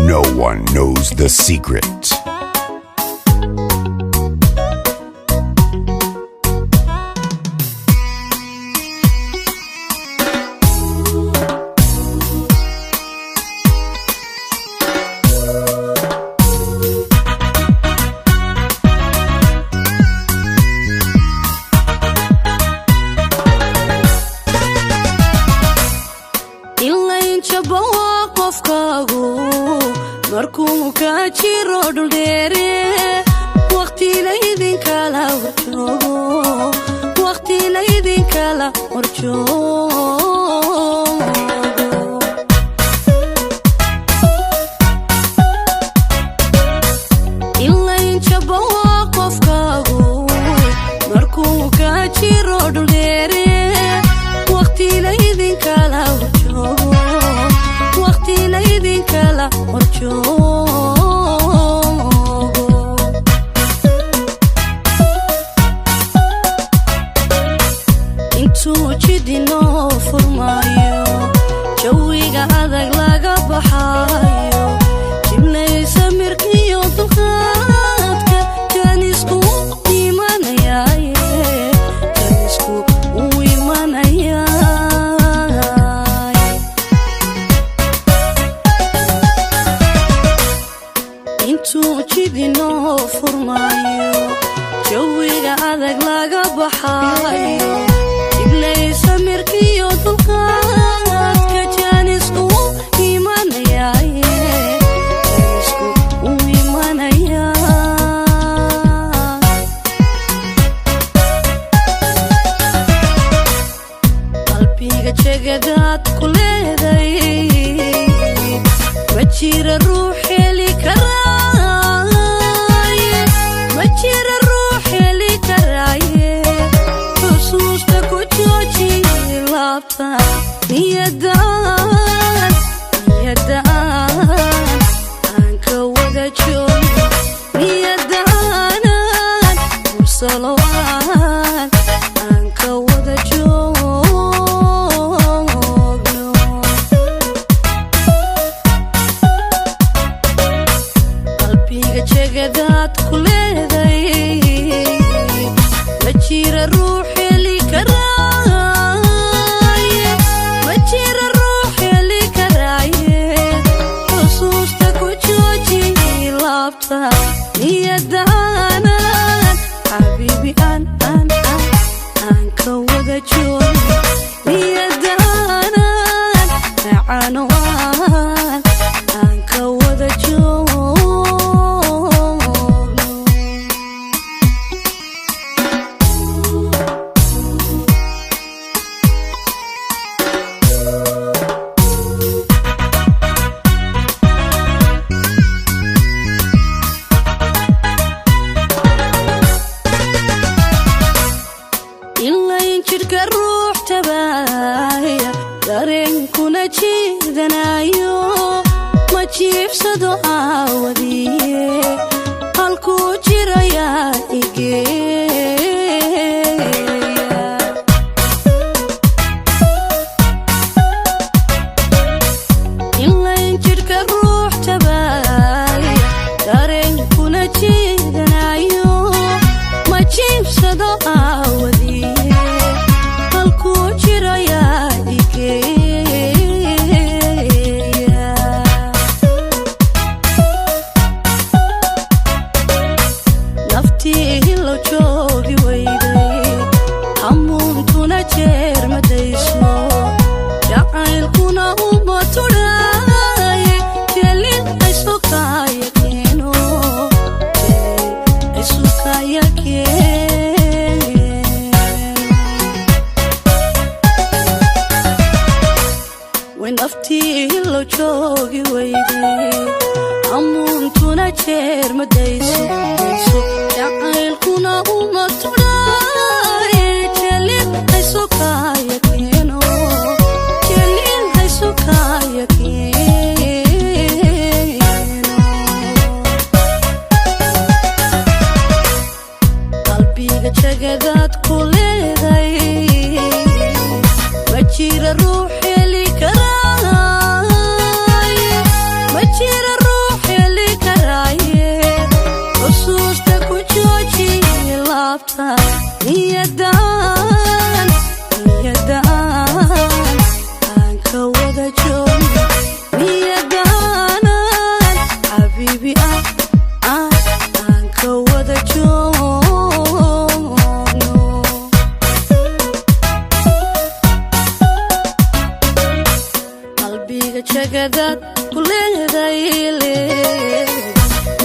No one knows the secret. markuu ka jiro dhul dheere waqti la idin kala warjoogo waqti la idin kala warjoogo illa injabo qofkaagu markuu ka jiro dhul dheere waqti la idin kala warjoogo waqti la idin kala warjoogo intuu jidinoo furmaayo jawiga adag laga baxaayo jibnaysa mirkiyo dulqaadka jaanisku imanayaaye jaanisku u imanayaaye intuu jidinoo furmaayo jawiga adag laga baxaayo jibnaysa mirkiyo dulqaadka jaanisku imanayaaye jaanisku u imanayaaye qalbiga jegadaad ku leeday ma jira ruux heli karaaye ma jira ruux heli karaaye xusuusta ku jooji laabta niyadaan aan ka wada joogo niyadaanan ursalowaan aan ka wada joogno qalbiga jegadaad ku leeday ma jira ruux heli karaaye ma jira ruux heli karaaye xusuusta ku jooji laabta niyadaanan xabiibi aan ka wada joogo niyadaanan macaanowaan aan ka wada joogno jirka ruux tabaaya dareenkuna jiidanayo ma jiibsado aawadiye halkuu jirayaa igeeya inlayn jirka ruux tabaaya dareenkuna jiidanayo ma jiibsado aawadiye naftii lo joogi weyday hamuuntuna jeer madayso jacaylkuna uma tudhaaye jelin aysukaya keeno aysukaya naftii lo joogi weyday hamuuntuna jeer madayso jacaylkuna uma tudhaaye jelin aysukaya keeno jelin aysukaya keeno qalbiga jegadaad ku leeday ma jira ruux heli karaaye ma jira ruux laabta niyadaan aan ka wada joogno niyadaanan xabiibi aan ka wada joogno qalbiga jagadaad ku leedahay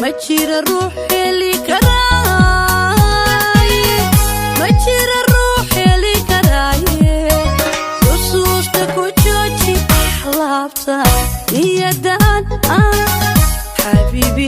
ma jira ruux heli karaaye ma jira ruux heli karaaye xusuusta ku jooji laabta niyadaan xabiibi